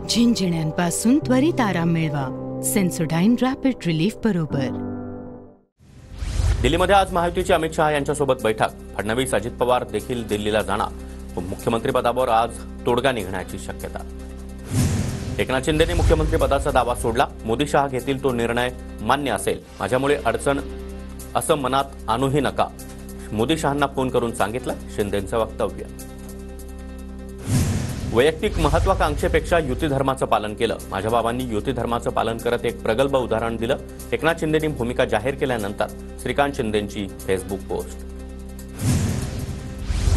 झिंझिण्यांपासून त्वरित आराम मिळवा सेन्सोडाइन रॅपिड रिलीफ बरोबर. दिल्लीमध्ये आज महायुतीचे अमित शहा यांच्यासोबत बैठक. फडणवीस, अजित पवार देखील दिल्लीला जाणार. मुख्यमंत्रीपदावर आज तोडगा निघण्याची शक्यता. एकनाथ शिंदेंनी मुख्यमंत्रीपदाचा दावा सोडला. मोदी शहा घेतील तो निर्णय मान्य असेल. माझ्यामुळे अडचण असं मनात आणूही नका. मोदी शहांना फोन करून सांगितलं. शिंदेंचं वक्तव्य. वैयक्तिक महत्वाकांक्षेपेक्षा युती धर्माचं पालन केलं. माझ्या बाबांनी युती धर्माचं पालन करत एक प्रगल्भ उदाहरण दिलं. एकनाथ शिंदेंनी भूमिका जाहीर केल्यानंतर श्रीकांत शिंदेंची फेसबुक पोस्ट.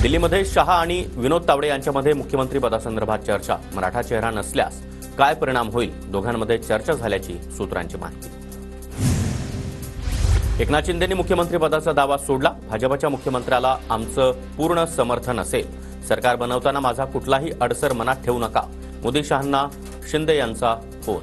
दिल्लीमध्ये शहा आणि विनोद तावडे यांच्यामध्ये मुख्यमंत्रीपदासंदर्भात चर्चा. मराठा चेहरा नसल्यास काय परिणाम होईल? दोघांमध्ये चर्चा झाल्याची सूत्रांची माहिती. एकनाथ शिंदेंनी मुख्यमंत्रीपदाचा दावा सोडला. भाजपच्या मुख्यमंत्र्याला आमचं पूर्ण समर्थन असेल. सरकार बनवताना माझा कुठलाही अडसर मनात ठेवू नका. मोदी शहांना शिंदे यांचा फोन.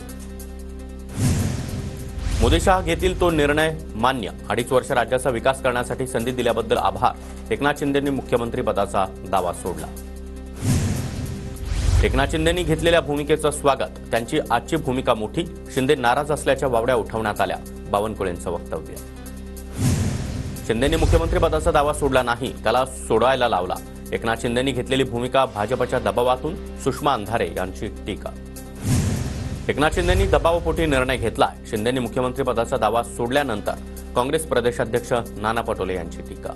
मोदी शहा घेतील तो निर्णय मान्य. 2.5 वर्ष राज्याचा विकास करण्यासाठी संधी दिल्याबद्दल आभार. एकनाथ शिंदेंनी मुख्यमंत्रीपदाचा दावा सोडला. एकनाथ शिंदेंनी घेतलेल्या भूमिकेचं स्वागत. त्यांची आजची भूमिका मोठी. शिंदे नाराज असल्याच्या वावड्या उठवण्यात आल्या. बावनकुळेंचं वक्तव्य. शिंदेंनी मुख्यमंत्रीपदाचा दावा सोडला नाही, त्याला सोडायला लावला. एकनाथ शिंदेंनी घेतलेली भूमिका भाजपच्या दबावातून. सुषमा अंधारे यांची टीका. एकनाथ शिंदेंनी दबावपोटी निर्णय घेतलाय. शिंदेंनी मुख्यमंत्रीपदाचा दावा सोडल्यानंतर काँग्रेस प्रदेशाध्यक्ष नाना पटोले यांची टीका.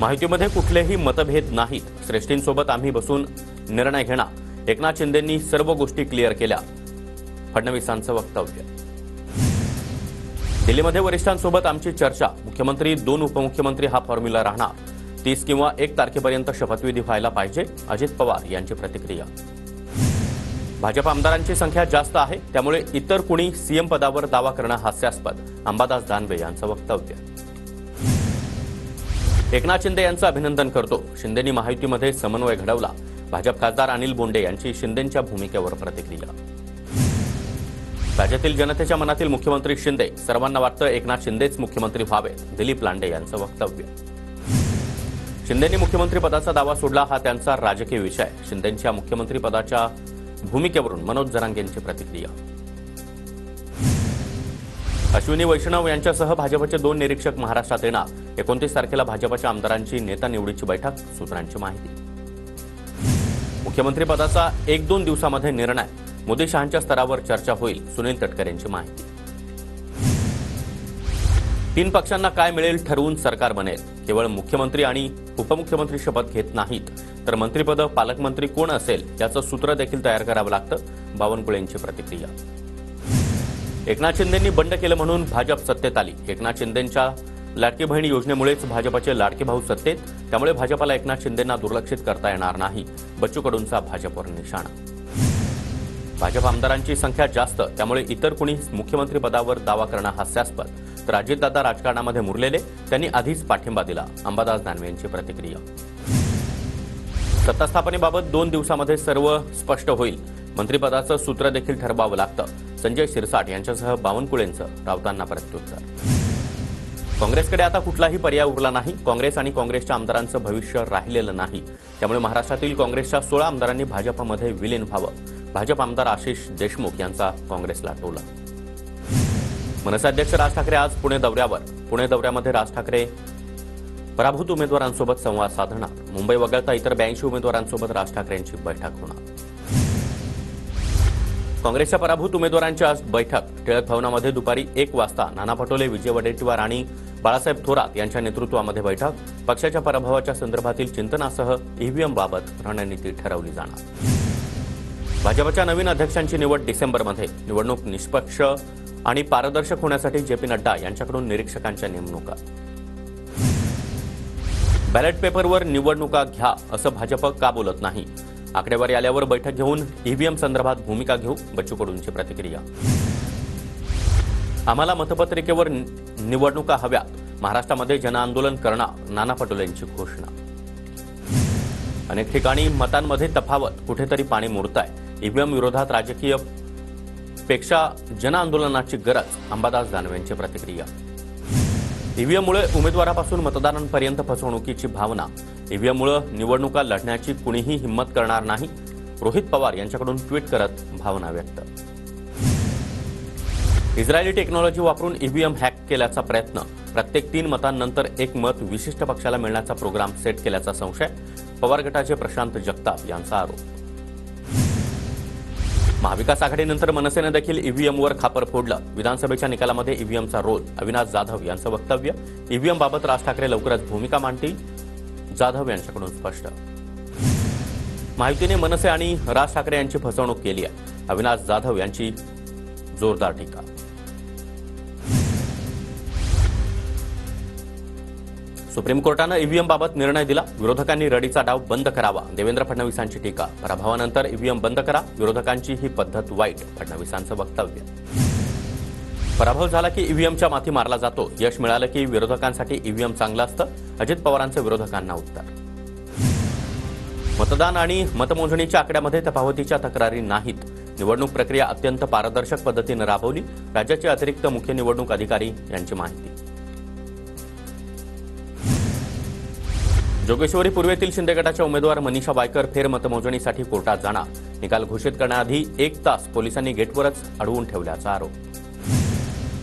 माहितीमध्ये कुठलेही मतभेद नाहीत. श्रेष्ठींसोबत आम्ही बसून निर्णय घेणार. एकनाथ शिंदेंनी सर्व गोष्टी क्लिअर केल्या. फडणवीसांचं वक्तव्य. दिल्लीमध्ये वरिष्ठांसोबत आमची चर्चा. मुख्यमंत्री 2 उपमुख्यमंत्री हा फॉर्म्युला राहणार. 30 किंवा 1 तारखेपर्यंत शपथविधी व्हायला पाहिजे. अजित पवार यांची प्रतिक्रिया. भाजप आमदारांची संख्या जास्त आहे, त्यामुळे इतर कुणी सीएम पदावर दावा करणं हास्यास्पद. अंबादास दानवे यांचं वक्तव्य. एकनाथ शिंदे यांचं अभिनंदन करतो. शिंदेंनी महायुतीमध्ये समन्वय घडवला. भाजप खासदार अनिल बोंडे यांची शिंदेंच्या भूमिकेवर प्रतिक्रिया. राज्यातील जनतेच्या मनातील मुख्यमंत्री शिंदे. सर्वांना वाटतं एकनाथ शिंदेच मुख्यमंत्री व्हावे. दिलीप लांडे यांचं वक्तव्य. शिंदेंनी मुख्यमंत्रीपदाचा दावा सोडला हा त्यांचा राजकीय विषय. शिंदेंच्या मुख्यमंत्रीपदाच्या भूमिकेवरून मनोज जरांगेंची प्रतिक्रिया. अश्विनी वैष्णव यांच्यासह भाजपचे 2 निरीक्षक महाराष्ट्रात येणार. 29 तारखेला भाजपच्या आमदारांची नेता निवडीची बैठक. सूत्रांची माहिती. मुख्यमंत्रीपदाचा 1-2 दिवसामध्ये निर्णय. मोदी शहांच्या स्तरावर चर्चा होईल. सुनील तटकरे यांची माहिती. 3 पक्षांना काय मिळेल ठरवून सरकार बनेल. केवळ मुख्यमंत्री आणि उपमुख्यमंत्री शपथ घेत नाहीत, तर मंत्रिपद, पालकमंत्री कोण असेल याचं सूत्र देखील तयार करावं लागतं. बावनकुळेंची प्रतिक्रिया. एकनाथ शिंदेंनी बंड केलं म्हणून भाजप सत्तेत आली. एकनाथ शिंदेंच्या लाडकी बहीण योजनेमुळेच भाजपचे लाडके भाऊ सत्तेत. त्यामुळे भाजपला एकनाथ शिंदेंना दुर्लक्षित करता येणार नाही. बच्चू कडूंचा भाजपवर निशाणा. भाजप आमदारांची संख्या जास्त, त्यामुळे इतर कुणी मुख्यमंत्रीपदावर दावा करणं हास्यास्पद. तर अजितदादा राजकारणामध्ये मुरलेले, त्यांनी आधीच पाठिंबा दिला. अंबादास दानवे यांची प्रतिक्रिया. सत्तास्थापनेबाबत 2 दिवसामध्ये सर्व स्पष्ट होईल. मंत्रिपदाचं सूत्र देखील ठरवावं लागतं. संजय शिरसाट यांच्यासह बावनकुळेंचं राऊतांना प्रत्युत्तर. काँग्रेसकडे आता कुठलाही पर्याय उरला नाही. काँग्रेस आणि काँग्रेसच्या आमदारांचं भविष्य राहिलेलं नाही. त्यामुळे महाराष्ट्रातील काँग्रेसच्या 16 आमदारांनी भाजपमध्ये विलीन व्हावं. भाजप आमदार आशिष देशमुख यांचा काँग्रेसला टोला. मनसे अध्यक्ष राज ठाकरे आज पुणे दौऱ्यावर. पुणे दौऱ्यामध्ये राज ठाकरे पराभूत उमेदवारांसोबत संवाद साधणार. मुंबई वगळता इतर 82 उमेदवारांसोबत राज ठाकरेंची बैठक होणार. काँग्रेसच्या पराभूत उमेदवारांची आज बैठक. टिळक भवनामध्ये दुपारी 1 वाजता नाना पटोले, विजय वडेट्टीवार आणि बाळासाहेब थोरात यांच्या नेतृत्वामध्ये बैठक. पक्षाच्या पराभवाच्या संदर्भातील चिंतनासह ईव्हीएम बाबत रणनीती ठरवली जाणार. भाजपच्या नवीन अध्यक्षांची निवड डिसेंबरमध्ये. निवडणूक निष्पक्ष आणि पारदर्शक होण्यासाठी जेपी नड्डा यांच्याकडून निरीक्षकांच्या नेमणुका. बॅलेट पेपरवर निवडणुका घ्या असं भाजप का बोलत नाही? आकडेवारी आल्यावर बैठक घेऊन ईव्हीएम संदर्भात भूमिका घेऊ. बच्चू कडूंची प्रतिक्रिया. आम्हाला मतपत्रिकेवर निवडणुका हव्यात. महाराष्ट्रामध्ये जनआंदोलन करणार. नाना पटोलेंची घोषणा. अनेक ठिकाणी मतांमध्ये तफावत. कुठेतरी पाणी मुरताय. ईव्हीएम विरोधात राजकीय पेक्षा जनआंदोलनाची गरज. अंबादास दानवेंची प्रतिक्रिया. ईव्हीएममुळे उमेदवारापासून मतदारांपर्यंत फसवणुकीची भावना. ईव्हीएममुळे निवडणुका लढण्याची कुणीही हिंमत करणार नाही. रोहित पवार यांच्याकडून ट्विट करत भावना व्यक्त. इस्रायली टेक्नॉलॉजी वापरून ईव्हीएम हॅक केल्याचा प्रयत्न. प्रत्येक 3 मतांनंतर एक मत विशिष्ट पक्षाला मिळण्याचा प्रोग्राम सेट केल्याचा संशय. पवार गटाचे प्रशांत जगताप यांचा आरोप. महाविकास आघाडीनंतर मनसेनं देखील ईव्हीएमवर खापर फोडलं. विधानसभेच्या निकालामध्ये ईव्हीएमचा रोल. अविनाश जाधव यांचं वक्तव्य. ईव्हीएमबाबत राज ठाकरे लवकरच भूमिका मांडतील. जाधव यांच्याकडून स्पष्ट. महायुतीने मनसे आणि राज ठाकरे यांची फसवणूक केली आहे. अविनाश जाधव यांची जोरदार टीका. सुप्रीम कोर्टानं ईव्हीएमबाबत निर्णय दिला. विरोधकांनी रडीचा डाव बंद करावा. देवेंद्र फडणवीसांची टीका. पराभवानंतर ईव्हीएम बंद करा. विरोधकांची ही पद्धत वाईट. फडणवीसांचं वक्तव्य. पराभव झाला की ईव्हीएमच्या माथी मारला जातो. यश मिळालं की विरोधकांसाठी ईव्हीएम चांगलं असतं. अजित पवारांचं विरोधकांना उत्तर. मतदान आणि मतमोजणीच्या आकड्यामध्ये तफावतीच्या तक्रारी नाहीत. निवडणूक प्रक्रिया अत्यंत पारदर्शक पद्धतीनं राबवली. राज्याचे अतिरिक्त मुख्य निवडणूक अधिकारी यांची माहिती. जोगेश्वरी पूर्वेतील शिंदे गटाच्या उमेदवार मनीषा वायकर फेरमतमोजणीसाठी कोर्टात जाणार. निकाल घोषित करण्याआधी 1 तास पोलिसांनी गेटवरच अडवून ठेवल्याचा आरोप.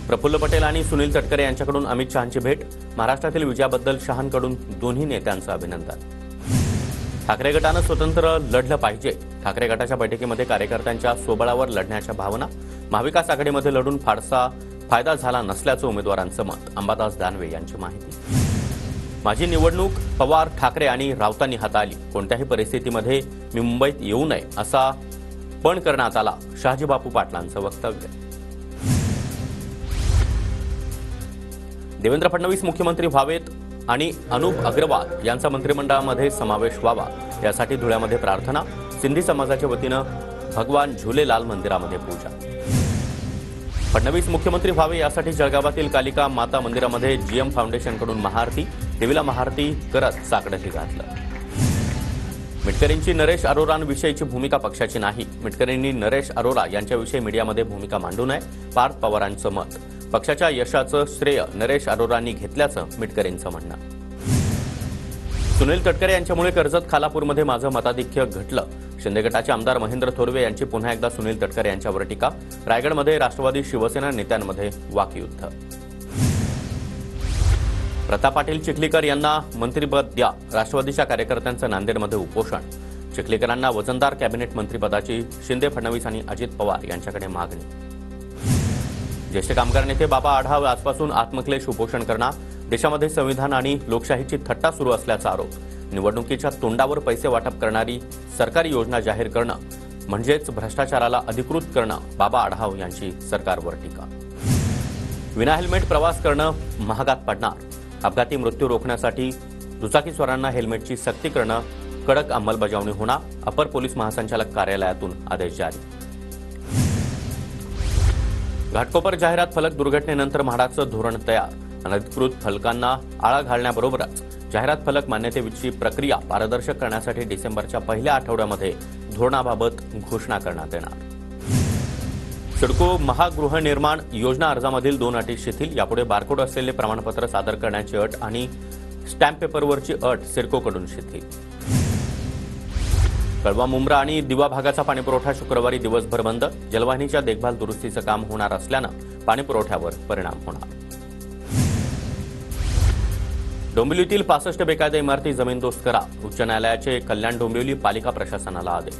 प्रफुल्ल पटेल आणि सुनील तटकरे यांच्याकडून अमित शहांची भेट. महाराष्ट्रातील विजयाबद्दल शहांकडून दोन्ही नेत्यांचं अभिनंदन. ठाकरे गटानं स्वतंत्र लढलं पाहिजे. ठाकरे गटाच्या बैठकीमध्ये कार्यकर्त्यांच्या स्वबळावर लढण्याच्या भावना. महाविकास आघाडीमध्ये लढून फारसा फायदा झाला नसल्याचं उमेदवारांचं मत. अंबादास दानवे यांची माहिती. माझी निवडणूक पवार, ठाकरे आणि राऊतांनी हाताळली. कोणत्याही परिस्थितीमध्ये मी मुंबईत येऊ नये असा पण करण्यात आला. शहाजी बापू पाटलांचं वक्तव्य. देवेंद्र फडणवीस मुख्यमंत्री व्हावेत आणि अनुप अग्रवाल यांचा मंत्रिमंडळामध्ये समावेश व्हावा यासाठी धुळ्यामध्ये प्रार्थना. सिंधी समाजाच्या वतीनं भगवान झुलेलाल मंदिरामध्ये पूजा. फडणवीस मुख्यमंत्री व्हावे यासाठी जळगावातील कालिका माता मंदिरामध्ये जीएम फाउंडेशनकडून महाआरती. देवीला महाआरती करत साकडंही घातलं. मिटकरींची नरेश अरोरांविषयीची भूमिका पक्षाची नाही. मिटकरींनी नरेश अरोरा यांच्याविषयी मीडियामध्ये भूमिका मांडू नये. पार्थ पवारांचं मत. पक्षाच्या यशाचं श्रेय नरेश अरोरांनी घेतल्याचं मिटकरींचं म्हणणं. सुनील तटकरे यांच्यामुळे कर्जत खालापूरमध्ये माझं मताधिक्य घटलं. शिंदे गटाचे आमदार महेंद्र थोरवे यांची पुन्हा एकदा सुनील तटकरे यांच्यावर टीका. रायगडमध्ये राष्ट्रवादी शिवसेना नेत्यांमध्ये वाकयुद्ध. प्रताप पाटील चिखलीकर यांना मंत्रिपद द्या. राष्ट्रवादीच्या कार्यकर्त्यांचं नांदेडमध्ये उपोषण. चिखलीकरांना वजनदार कॅबिनेट मंत्रिपदाची शिंदे, फडणवीस आणि अजित पवार यांच्याकडे मागणी. ज्येष्ठ कामगार नेते बाबा आढाव आजपासून आत्मक्लेश उपोषण करणार. देशामध्ये संविधान आणि लोकशाहीची थट्टा सुरू असल्याचा आरोप. निवडणुकीच्या तोंडावर पैसे वाटप करणारी सरकारी योजना जाहीर करणं म्हणजेच भ्रष्टाचाराला अधिकृत करणं. बाबा आढाव यांची सरकारवर टीका. विना हेल्मेट प्रवास करणं महागात पडणार. अपघाती मृत्यू रोखण्यासाठी दुचाकीस्वारांना हेल्मेटची सक्ती करणं. कडक अंमलबजावणी होणार. अपर पोलीस महासंचालक कार्यालयातून आदेश जारी. घाटकोपर जाहिरात फलक दुर्घटनेनंतर म्हाडाचं धोरण तयार. अनधिकृत फलकांना आळा घालण्याबरोबरच जाहिरात फलक मान्यतेची प्रक्रिया पारदर्शक करण्यासाठी डिसेंबरच्या पहिल्या आठवड्यामध्ये धोरणाबाबत घोषणा करण्यात येणार. सिडको महागृहनिर्माण योजना अर्जामधील 2 अटी शिथिल. यापुढे बारकोड असलेले प्रमाणपत्र सादर करण्याची अट आणि स्टॅम्प पेपरवरची अट सिडकोकडून शिथिल. कळवा, मुंब्रा आणि दिवा भागाचा पाणीपुरवठा शुक्रवारी दिवसभर बंद. जलवाहिनीच्या देखभाल दुरुस्तीचं काम होणार असल्यानं पाणीपुरवठ्यावर परिणाम होणार. डोंबिवलीतील 65 बेकायदा इमारती जमीनदोस्त करा. उच्च न्यायालयाचे कल्याण डोंबिवली पालिका प्रशासनाला आदेश.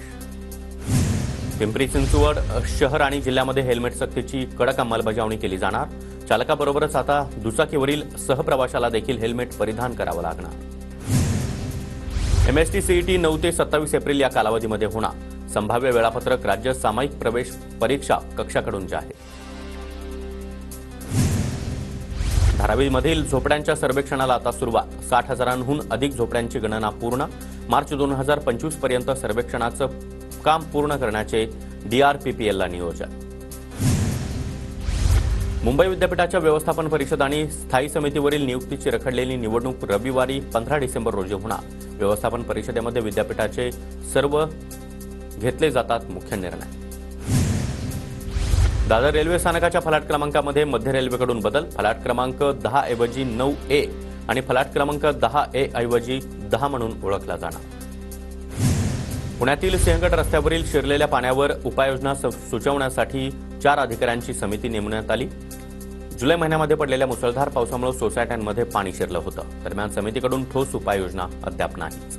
पिंपरी चिंचवड शहर आणि जिल्ह्यामध्ये हेल्मेट सक्तीची कडक अंमलबजावणी केली जाणार. चालकाबरोबरच आता दुचाकीवरील सहप्रवाशाला देखील हेल्मेट परिधान करावं लागणार. एमएसटी सीईटी 9 ते 27 एप्रिल या कालावधीमध्ये होणार. संभाव्य वेळापत्रक राज्य सामायिक प्रवेश परीक्षा कक्षाकडून जाहीर. धारावीमधील झोपड्यांच्या सर्वेक्षणाला आता सुरुवात. 60,000हून अधिक झोपड्यांची गणना पूर्ण. मार्च 2025 पर्यंत सर्वेक्षणाचं काम पूर्ण करण्याचे DRPPLला नियोजन. मुंबई विद्यापीठाच्या व्यवस्थापन परिषद आणि स्थायी समितीवरील नियुक्तीची रखडलेली निवडणूक रविवारी 15 डिसेंबर रोजी होणार. व्यवस्थापन परिषदेमध्ये विद्यापीठाचे सर्व घेतले जातात मुख्य निर्णय. दादर रेल्वे स्थानकाच्या फलाट क्रमांकामध्ये मध्य रेल्वेकडून बदल. फलाट क्रमांक 10 ऐवजी 9A आणि फलाट क्रमांक 10A ऐवजी 10 म्हणून ओळखला जाणार. पुण्यातील सिंहगड रस्त्यावरील शिरलेल्या पाण्यावर उपाययोजना सुचवण्यासाठी 4 अधिकाऱ्यांची समिती नेमण्यात आली. जुलै महिन्यामध्ये पडलेल्या मुसळधार पावसामुळे सोसायट्यांमध्ये पाणी शिरलं होतं. दरम्यान समितीकडून ठोस उपाययोजना अद्याप नाहीच.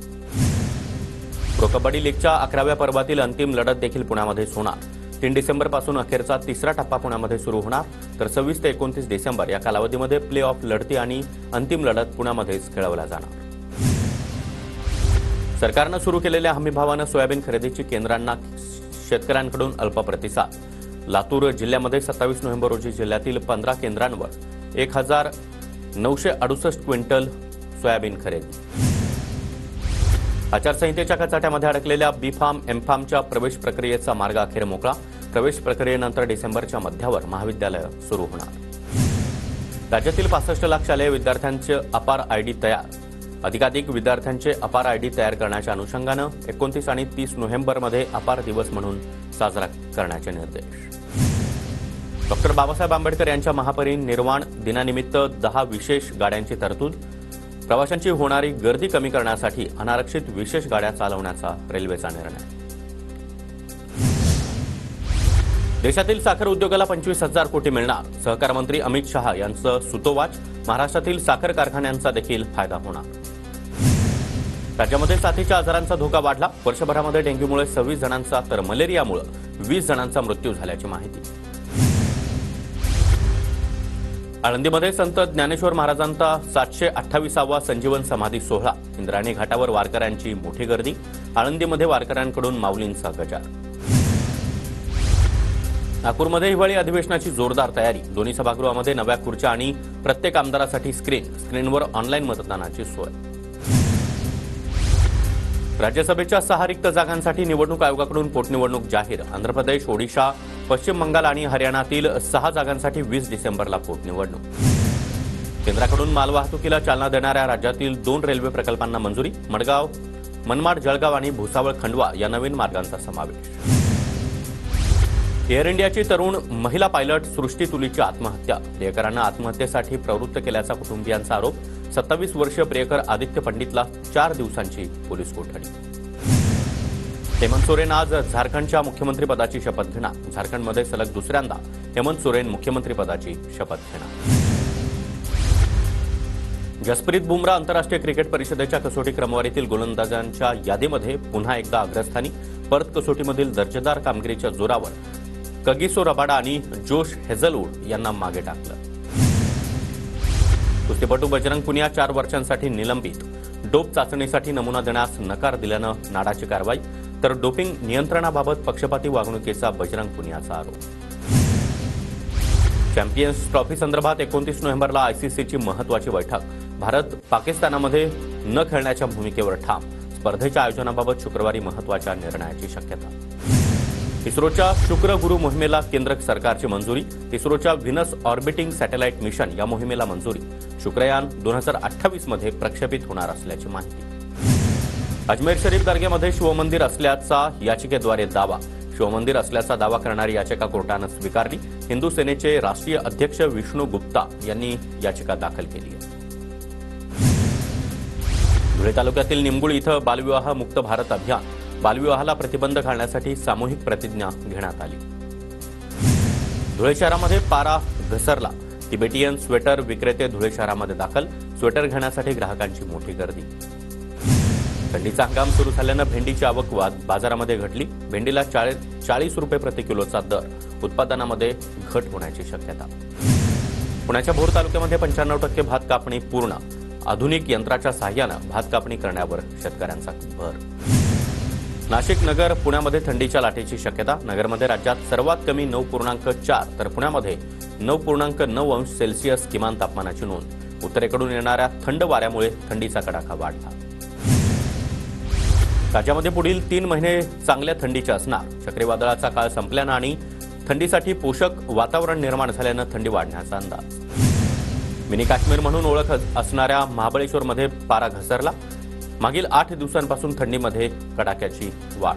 प्रो कबड्डी लीगच्या 11व्या पर्वातील अंतिम लढत देखील पुण्यामध्येच होणार. 3 डिसेंबरपासून अखेरचा 3रा टप्पा पुण्यामध्ये सुरू होणार, तर 26 ते 29 डिसेंबर या कालावधीमध्ये प्ले ऑफ लढती आणि अंतिम लढत पुण्यामध्येच खेळवल्या जाणार. सरकारनं सुरू केलेल्या हमीभावानं सोयाबीन खरेदीची केंद्रांना शेतकऱ्यांकडून अल्प प्रतिसाद. लातूर जिल्ह्यामध्ये 27 नोव्हेंबर रोजी जिल्ह्यातील 15 केंद्रांवर 1968 क्विंटल सोयाबीन खरेदी. आचारसंहितेच्या कचाट्यामध्ये अडकलेल्या बी फार्म एम फार्मच्या प्रवेश प्रक्रियेचा मार्ग अखेर मोकळा. प्रवेश प्रक्रियेनंतर डिसेंबरच्या मध्यावर महाविद्यालय सुरू होणार. राज्यातील 65 लाख शालेय विद्यार्थ्यांचे अपार आयडी तयार. अधिकाधिक विद्यार्थ्यांचे अपार आयडी तयार करण्याच्या अनुषंगानं 29 आणि 30 नोव्हेंबरमध्ये अपार दिवस म्हणून साजरा करण्याचे निर्देश. डॉक्टर बाबासाहेब आंबेडकर यांच्या महापरिनिर्वाण दिनानिमित्त 10 विशेष गाड्यांची तरतूद. प्रवाशांची होणारी गर्दी कमी करण्यासाठी अनारक्षित विशेष गाड्या चालवण्याचा रेल्वेचा निर्णय. देशातील साखर उद्योगाला 25,000 कोटी मिळणार. सहकार मंत्री अमित शहा यांचं सुतोवाच. महाराष्ट्रातील साखर कारखान्यांचा देखील फायदा होणार. राज्यामध्ये साथीच्या आजारांचा धोका वाढला. वर्षभरामध्ये डेंग्यूमुळे 26 जणांचा तर मलेरियामुळे 20 जणांचा मृत्यू झाल्याची माहिती. आळंदीमध्ये संत ज्ञानेश्वर महाराजांचा 728वा संजीवन समाधी सोहळा. इंद्रायणी घाटावर वारकऱ्यांची मोठी गर्दी. आळंदीमध्ये वारकऱ्यांकडून माऊलींचा गजार. नागपूरमध्ये हिवाळी अधिवेशनाची जोरदार तयारी. दोन्ही सभागृहामध्ये नव्या खुर्च्या आणि प्रत्येक आमदारासाठी स्क्रीनवर ऑनलाईन मतदानाची सोय. राज्यसभेच्या 6 रिक्त जागांसाठी निवडणूक आयोगाकडून पोटनिवडणूक जाहीर. आंध्र प्रदेश, ओडिशा, पश्चिम बंगाल आणि हरियाणातील 6 जागांसाठी 20 डिसेंबरला पोटनिवडणूक. केंद्राकडून मालवाहतुकीला चालना देणाऱ्या राज्यातील 2 रेल्वे प्रकल्पांना मंजुरी. मडगाव, मनमाड, जळगाव आणि भुसावळ, खंडवा या नवीन मार्गांचा समावेश. एअर इंडियाची तरुण महिला पायलट सृष्टी तुलीची आत्महत्या. प्रियकरांना आत्महत्येसाठी प्रवृत्त केल्याचा कुटुंबियांचा आरोप. 27 वर्षीय प्रियकर आदित्य पंडितला 4 दिवसांची पोलीस कोठडी. हेमंत सोरेन आज झारखंडच्या मुख्यमंत्रीपदाची शपथ घेणार. झारखंडमध्ये सलग दुसऱ्यांदा हेमंत सोरेन मुख्यमंत्रीपदाची शपथ घेणार. जसप्रीत बुमराह आंतरराष्ट्रीय क्रिकेट परिषदेच्या कसोटी क्रमवारीतील गोलंदाजांच्या यादीमध्ये पुन्हा एकदा अग्रस्थानी. परत कसोटीमधील दर्जेदार कामगिरीच्या जोरावर कगिसो रबाडा आणि जोश हेझलवूड यांना मागे टाकलं. कुस्तीपटू बजरंग पुनिया 4 वर्षांसाठी निलंबित. डोप चाचणीसाठी नमुना देण्यास नकार दिल्यानं नाडाची कारवाई. तर डोपिंग नियंत्रणाबाबत पक्षपाती वागणुकीचा बजरंग पुनियाचा आरोप. चॅम्पियन्स ट्रॉफी संदर्भात 29 नोव्हेंबरला आयसीसीची महत्वाची बैठक. भारत पाकिस्तानामध्ये न खेळण्याच्या भूमिकेवर ठाम. स्पर्धेच्या आयोजनाबाबत शुक्रवारी महत्वाच्या निर्णयाची शक्यता. इस्रोच्या शुक्र गुरु मोहिमेला केंद्र सरकारची मंजुरी. इस्रोच्या व्हीनस ऑर्बिटिंग सॅटेलाइट मिशन या मोहिमेला मंजुरी. शुक्रयान 2028 मध्ये प्रक्षेपित होणार असल्याची माहिती. अजमेर शरीफ दर्ग्यामध्ये शिवमंदिर असल्याचा याचिकेद्वारे दावा. शिवमंदिर असल्याचा दावा करणारी याचिका कोर्टानं स्वीकारली. हिंदू सेनेचे राष्ट्रीय अध्यक्ष विष्णू गुप्ता यांनी याचिका दाखल केली आहे. धुळे तालुक्यातील निमगुळ इथं बालविवाह मुक्त भारत अभियान. बालविवाहाला प्रतिबंध घालण्यासाठी सामूहिक प्रतिज्ञा घेण्यात आली. धुळे शहरामध्ये पारा घसरला. तिबेटियन स्वेटर विक्रेते धुळे शहरामध्ये दाखल. स्वेटर घेण्यासाठी ग्राहकांची मोठी गर्दी. थंडीचा हंगाम सुरू झाल्यानं भेंडीची आवक बाजारामध्ये घटली. भेंडीला 40 रुपये प्रति किलोचा दर. उत्पादनामध्ये घट होण्याची शक्यता. पुण्याच्या भोर तालुक्यामध्ये 95% भात कापणी पूर्ण. आधुनिक यंत्राच्या सहाय्यानं भात कापणी करण्यावर शेतकऱ्यांचा भर. नाशिक, नगर, पुण्यामध्ये थंडीच्या लाटेची शक्यता. नगरमध्ये राज्यात सर्वात कमी 9.4 तर पुण्यामध्ये 9.9 अंश सेल्सिअस किमान तापमानाची नोंद. उत्तरेकडून येणाऱ्या थंड वाऱ्यामुळे थंडीचा कडाका वाढला. राज्यामध्ये पुढील 3 महिने चांगल्या थंडीचे असणार. चक्रीवादळाचा काळ संपल्यानं आणि थंडीसाठी पोषक वातावरण निर्माण झाल्यानं थंडी वाढण्याचा अंदाज. मिनी काश्मीर म्हणून ओळख असणाऱ्या महाबळेश्वरमध्ये पारा घसरला. मागील 8 दिवसांपासून थंडीमध्ये कडाक्याची वाढ.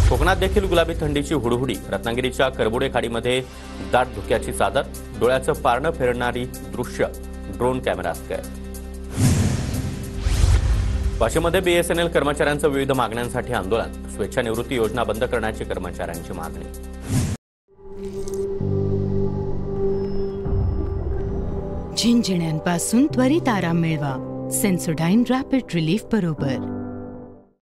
कोकणात देखील गुलाबी थंडीची हुडहुडी. रत्नागिरीच्या करबुडे खाडीमध्ये दाट धुक्याची चादर. डोळ्याचं पारणं फिरणारी दृश्य ड्रोन कॅमेऱ्यात कैद. वाशिममध्ये बीएसएनएल कर्मचाऱ्यांचं विविध मागण्यांसाठी आंदोलन. स्वेच्छानिवृत्ती योजना बंद करण्याची कर्मचाऱ्यांची मागणी. झिंझिण्यांपासून त्वरित आराम मिळवा सेन्सोडाइन रॅपिड रिलीफ बरोबर.